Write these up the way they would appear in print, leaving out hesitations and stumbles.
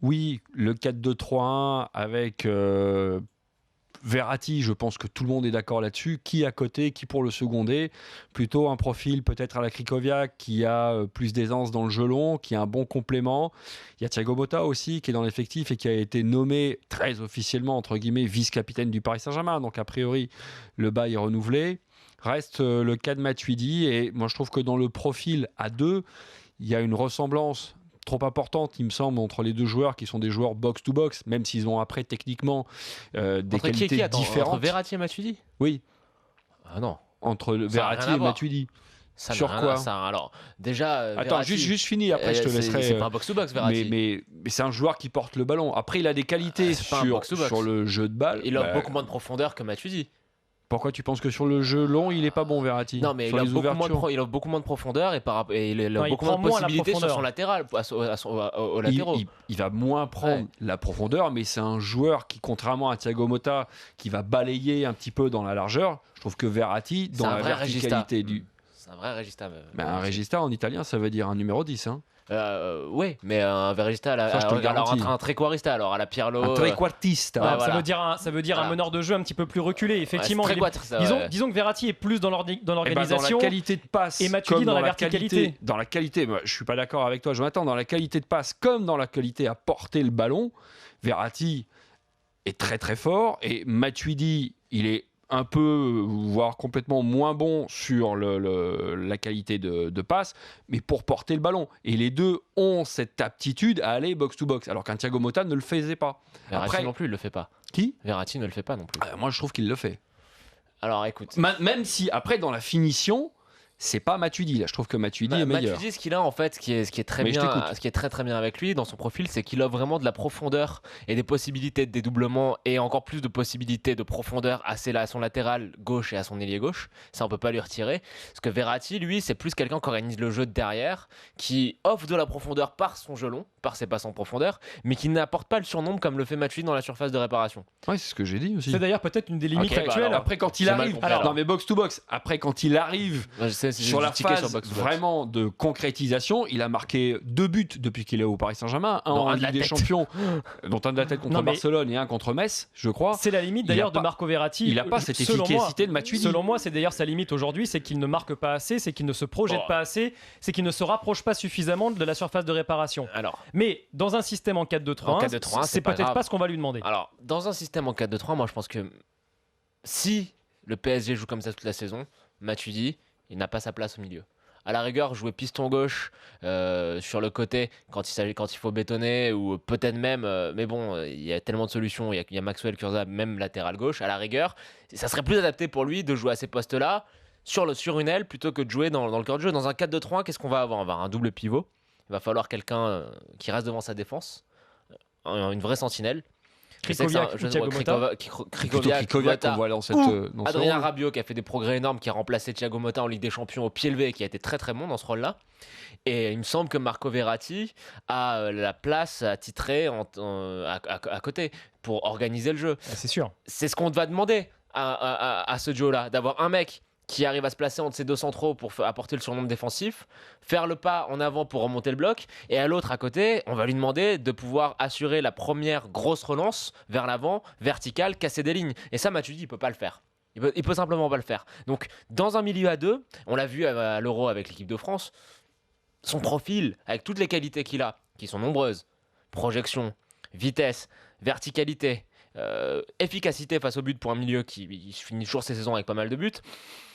Oui, le 4-2-3-1 avec Verratti, je pense que tout le monde est d'accord là-dessus. Qui à côté, qui pour le seconder? Plutôt un profil peut-être à la Krychowiak qui a plus d'aisance dans le jeu long, qui a un bon complément. Il y a Thiago Motta aussi qui est dans l'effectif et qui a été nommé très officiellement, entre guillemets, vice-capitaine du Paris Saint-Germain. Donc a priori, le bail est renouvelé. Reste le cas de Matuidi et moi je trouve que dans le profil à deux, il y a une ressemblance trop importante, il me semble, entre les deux joueurs qui sont des joueurs box-to-box, même s'ils ont après techniquement des qualités différentes. Entre Verratti et Matuidi ? Oui. Ah non. Entre Verratti et Matuidi. Sur quoi alors, déjà. Attends, Verratti, juste fini, après je te laisserai. C'est pas un box-to-box, Verratti. Mais c'est un joueur qui porte le ballon. Après, il a des qualités sur le jeu de balle. Il a beaucoup moins de profondeur que Matuidi. Pourquoi tu penses que sur le jeu long, il est pas bon, Verratti? Non, mais il a beaucoup moins de profondeur et il a beaucoup moins de possibilités sur son latéral, au latéraux. Il va moins prendre la profondeur, mais c'est un joueur qui, contrairement à Thiago Motta, qui va balayer un petit peu dans la largeur. Je trouve que Verratti, dans la verticalité C'est un vrai regista. Un regista en italien, ça veut dire un numéro 10. Hein. Oui, mais un verista, un trequartista, alors à la Pirlo. Un trequartista. Voilà. Ça veut dire un meneur de jeu un petit peu plus reculé. Effectivement, disons que Verratti est plus dans l'organisation, dans la qualité de passe, et Matuidi dans la verticalité. Dans la qualité, je suis pas d'accord avec toi, Jonathan. Dans la qualité de passe, comme dans la qualité à porter le ballon, Verratti est très très fort et Matuidi, il est un peu, voire complètement moins bon sur la qualité de passe, mais pour porter le ballon. Et les deux ont cette aptitude à aller box-to-box, alors qu'un Thiago Motta ne le faisait pas. Verratti non plus, il le fait pas. Qui ? Verratti ne le fait pas non plus. Moi, je trouve qu'il le fait. Alors, écoute. Même si, après, dans la finition, c'est pas Matuidi. Là, je trouve que Matuidi est meilleur. Matuidi, ce qu'il a en fait, ce qui est très très bien avec lui dans son profil, c'est qu'il offre vraiment de la profondeur et des possibilités de dédoublement et encore plus de possibilités de profondeur à son latéral gauche et à son ailier gauche. Ça, on peut pas lui retirer. Parce que Verratti, lui, c'est plus quelqu'un qui organise le jeu de derrière, qui offre de la profondeur par son jeu long, par ses passes en profondeur, mais qui n'apporte pas le surnombre comme le fait Matuidi dans la surface de réparation. Ouais, c'est ce que j'ai dit aussi. C'est d'ailleurs peut-être une des limites actuelles. Après, quand il arrive, non mais box to box. Après, quand il arrive. Sur la phase vraiment de concrétisation, il a marqué 2 buts depuis qu'il est au Paris Saint-Germain, un en Ligue des Champions, dont un de la tête contre Barcelone et un contre Metz, je crois. C'est la limite d'ailleurs de Marco Verratti. Il n'a pas cette efficacité de Matuidi. Selon moi, c'est d'ailleurs sa limite aujourd'hui, c'est qu'il ne marque pas assez, c'est qu'il ne se projette pas assez, c'est qu'il ne se rapproche pas suffisamment de la surface de réparation. Mais dans un système en 4-2-3-1, c'est peut-être pas ce qu'on va lui demander. Alors, dans un système en 4-2-3, moi je pense que si le PSG joue comme ça toute la saison, Matuidi, il n'a pas sa place au milieu. À la rigueur, jouer piston gauche sur le côté quand il faut bétonner, ou peut-être même, mais bon, il y a tellement de solutions. Il y a Maxwell Kurzawa, même latéral gauche. À la rigueur, ça serait plus adapté pour lui de jouer à ces postes-là sur une aile plutôt que de jouer dans le cœur de jeu. Dans un 4-2-3-1, qu'est-ce qu'on va avoir ? On va avoir un double pivot. Il va falloir quelqu'un qui reste devant sa défense, une vraie sentinelle. Krychowiak, qu'on voit dans cette. Adrien Rabiot qui a fait des progrès énormes, qui a remplacé Thiago Motta en Ligue des Champions au pied levé, qui a été très très bon dans ce rôle-là. Et il me semble que Marco Verratti a la place attitrée à côté pour organiser le jeu. C'est sûr. C'est ce qu'on va demander à ce duo-là, d'avoir un mec qui arrive à se placer entre ses deux centraux pour apporter le surnombre défensif, faire le pas en avant pour remonter le bloc, et à l'autre à côté, on va lui demander de pouvoir assurer la première grosse relance vers l'avant, verticale, casser des lignes. Et ça, Matuidi, il peut pas le faire. Il peut simplement pas le faire. Donc, dans un milieu à deux, on l'a vu à l'Euro avec l'équipe de France, son profil, avec toutes les qualités qu'il a, qui sont nombreuses, projection, vitesse, verticalité, efficacité face au but pour un milieu qui finit toujours ses saisons avec pas mal de buts,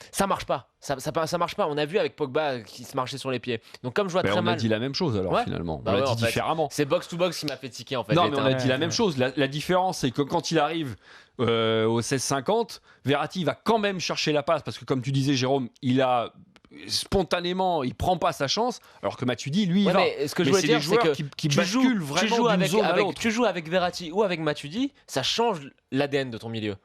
ça marche pas. Ça marche pas. On a vu avec Pogba qui se marchait sur les pieds. Donc comme je vois très mal. On a dit la même chose alors finalement. On l'a dit différemment. C'est box to box qui m'a fait tiquer en fait. Non mais on a dit la même chose. La différence c'est que quand il arrive au 16-50, Verratti va quand même chercher la passe parce que comme tu disais Jérôme, spontanément, il prend pas sa chance, alors que Matuidi, lui, il va. Mais ce que je veux dire, c'est que qui basculent vraiment d'une zone à l'autre. Tu joues avec Verratti ou avec Matuidi, ça change l'ADN de ton milieu.